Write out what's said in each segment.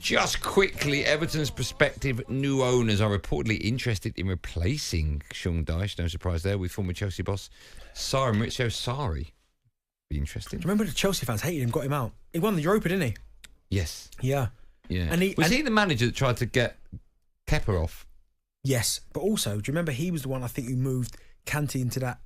Just quickly, Everton's prospective new owners are reportedly interested in replacing Sean Dyche. No surprise there, with former Chelsea boss Maurizio Sarri. Be interesting. Do you remember the Chelsea fans hated him, got him out? He won the Europa, didn't he? Yes. Yeah. And was he the manager that tried to get Kepa off? Yes, but also, do you remember he was the one I think who moved Kante into that?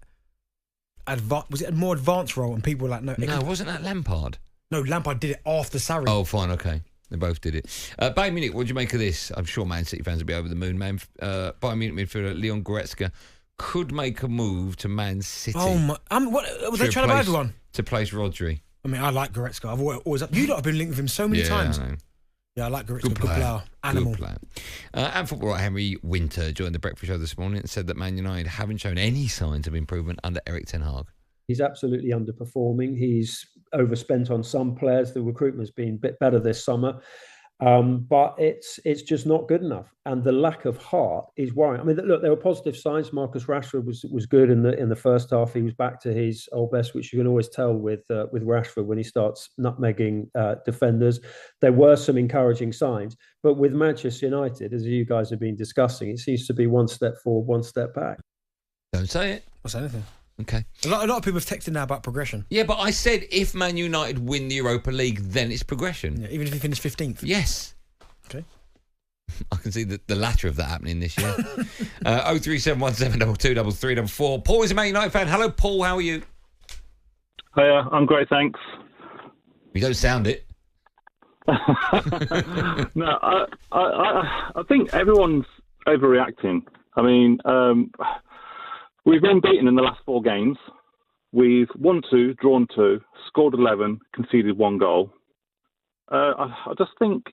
Was it a more advanced role? And people were like, no. Wasn't that Lampard? No, Lampard did it after Sarri. Oh, fine, okay. They both did it. Bayern Munich, what do you make of this? I'm sure Man City fans will be over the moon. Bayern Munich midfielder Leon Goretzka could make a move to Man City. Oh, my. What was they trying to buy everyone? To place Rodri. I mean, I like Goretzka. I've always you lot have been linked with him so many times. I know. Yeah, I like Goretzka. Good player. Animal. Good player. And football writer Henry Winter joined the Breakfast Show this morning and said that Man United haven't shown any signs of improvement under Erik Ten Hag. He's absolutely underperforming. He's overspent on some players. The recruitment's been a bit better this summer. But it's just not good enough, and the lack of heart is worrying. I mean, look, there were positive signs. Marcus Rashford was good in the first half. He was back to his old best, which you can always tell with Rashford when he starts nutmegging defenders. There were some encouraging signs, but with Manchester United, as you guys have been discussing, it seems to be one step forward, one step back. Don't say it. I'll say anything. Okay. A lot of people have texted now about progression. Yeah, but I said if Man United win the Europa League, then it's progression. Yeah, even if they finish 15th? Yes. Okay. I can see the latter of that happening this year. 03717223344. Paul is a Man United fan. Hello, Paul. How are you? Hiya, I'm great, thanks. You don't sound it. No, I think everyone's overreacting. I mean, we've been beaten in the last 4 games. We've won 2, drawn 2, scored 11, conceded 1 goal. I just think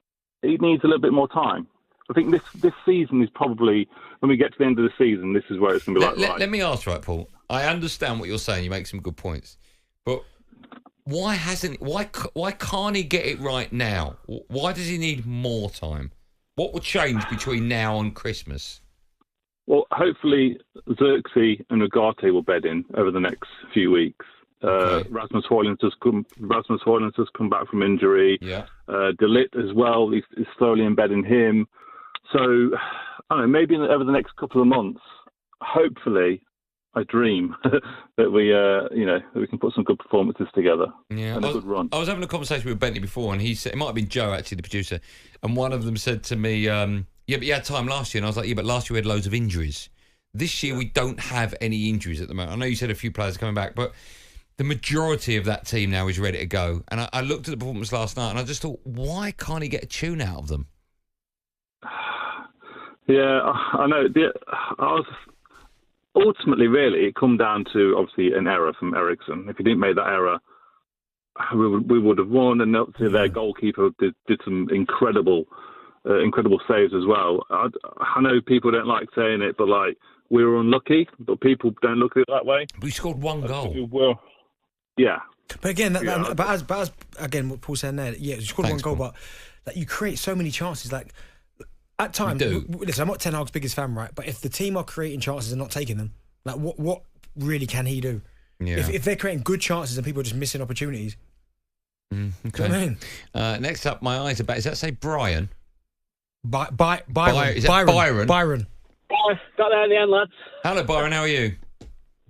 it needs a little bit more time. I think this season is probably, when we get to the end of the season, this is where it's going to be Let me ask, right, Paul. I understand what you're saying. You make some good points. But why can't he get it right now? Why does he need more time? What will change between now and Christmas? Well, hopefully Xerxes and Ugarte will bed in over the next few weeks. Okay. Rasmus Højlund has come back from injury. Yeah. De Ligt as well is slowly embedding him. So, I don't know, maybe over the next couple of months, hopefully, I dream that we can put some good performances together. Yeah, and a good run. I was having a conversation with Bentley before, and he said, it might have been Joe, actually, the producer, and one of them said to me, yeah, but you had time last year. And I was like, yeah, but last year we had loads of injuries. This year we don't have any injuries at the moment. I know you said a few players are coming back, but the majority of that team now is ready to go. And I looked at the performance last night and I just thought, why can't he get a tune out of them? Yeah, I know. Ultimately, really, it come down to, obviously, an error from Eriksson. If he didn't make that error, we would have won. And obviously their goalkeeper did some incredible saves as well. I know people don't like saying it, but we were unlucky, but people don't look at it that way. We scored 1 goal. Well, yeah. But again, as again, what Paul said there, yeah, you scored 1 goal, but you create so many chances. At times, listen, I'm not Ten Hag's biggest fan, right? But if the team are creating chances and not taking them, what really can he do? Yeah. If they're creating good chances and people are just missing opportunities. Okay. Do you know what I mean? Next up, my eyes are back. Does that say Brian? Byron. Is that Byron? Byron. Got there in the end, lads. Hello, Byron. How are you?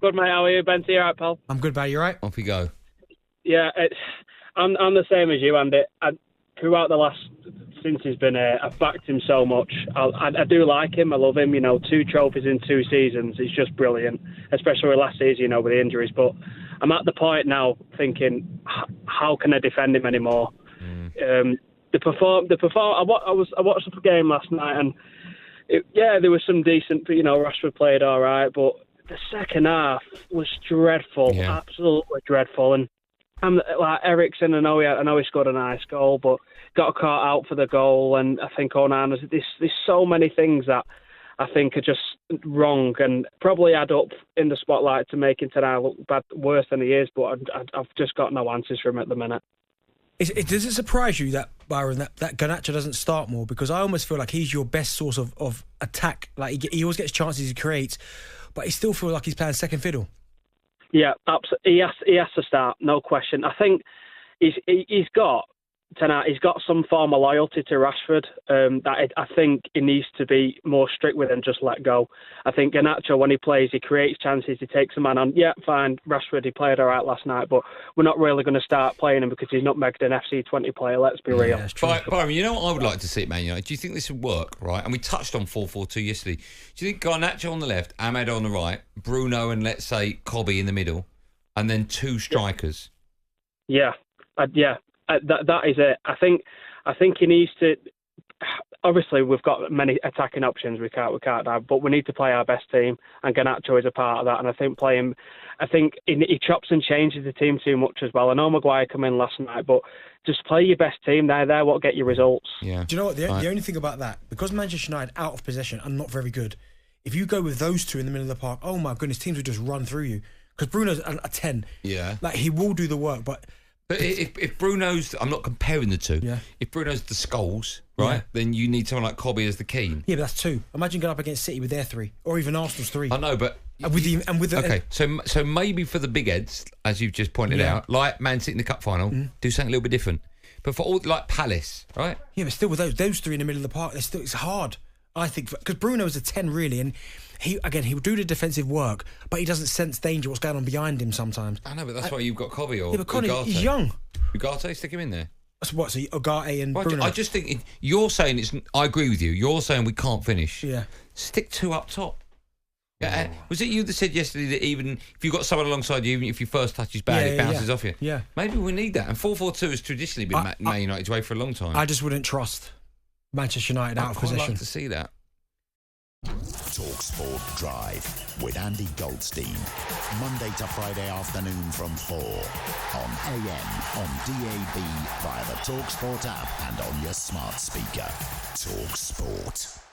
Good, mate. How are you, Ben? You all right, pal? I'm good, pal. You all right? Off we go. Yeah, I'm the same as you, Andy. Throughout the last, since he's been here, I've backed him so much. I do like him. I love him. 2 trophies in 2 seasons. He's just brilliant, especially last season, with the injuries. But I'm at the point now thinking, how can I defend him anymore? I watched the game last night, and there was some decent. Rashford played all right, but the second half was dreadful, absolutely dreadful. And Eriksson, I know he scored a nice goal, but got caught out for the goal. And I think Onana's. There's so many things that I think are just wrong and probably add up in the spotlight to making Ten Hag look worse than he is. But I've just got no answers for him at the minute. Does it surprise you that, Byron, that Garnacho doesn't start more? Because I almost feel like he's your best source of attack. He always gets chances, he creates, but he still feels like he's playing second fiddle. Yeah, absolutely. He has to start, no question. I think he's got Ten Hag, he's got some form of loyalty to Rashford that I think he needs to be more strict with and just let go. I think Garnacho, when he plays, he creates chances, he takes a man on. Yeah, fine, Rashford, he played all right last night, but we're not really going to start playing him because he's not megged an FC20 player, let's be real. Byron, you know what I would like to see at Man United? Do you think this would work, right? And we touched on 4-4-2 yesterday. Do you think Garnacho on the left, Ahmed on the right, Bruno and, let's say, Kobe in the middle, and then 2 strikers? Yeah. That is it. I think he needs to. Obviously, we've got many attacking options. We can't have, but we need to play our best team, and Garnacho is a part of that. And I think he chops and changes the team too much as well. I know Maguire came in last night, but just play your best team. They're what get you results. Yeah. Do you know what? The only thing about that, because Manchester United out of possession are not very good. If you go with those 2 in the middle of the park, oh my goodness, teams will just run through you. Because Bruno's a 10. Yeah. Like, he will do the work, but if Bruno's, I'm not comparing the 2. Yeah. If Bruno's the Scholes, right, then you need someone like Kobe as the Keane. Yeah, but that's 2. Imagine going up against City with their 3, or even Arsenal's 3. I know, but okay, so maybe for the big heads, as you've just pointed out, like Man City in the cup final, do something a little bit different. But for all like Palace, right? Yeah, but still with those 3 in the middle of the park, it's hard. I think because Bruno's a 10 really, and he will do the defensive work, but he doesn't sense danger. What's going on behind him sometimes? I know, but that's why you've got Kobe or but Connie, Ugarte. He's young. Ugarte, stick him in there. That's what. So Ugarte and Bruno. I just think you're saying it's. I agree with you. You're saying we can't finish. Yeah. Stick 2 up top. Yeah. Was it you that said yesterday that even if you've got someone alongside you, even if your first touch is bad, it bounces off you? Yeah. Maybe we need that. And 4-4-2 has traditionally been Man United's way for a long time. I just wouldn't trust Manchester United out of possession. I'd like to see that. talkSPORT Drive with Andy Goldstein. Monday to Friday afternoon from 4 on AM, on DAB, via the talkSPORT app and on your smart speaker. talkSPORT.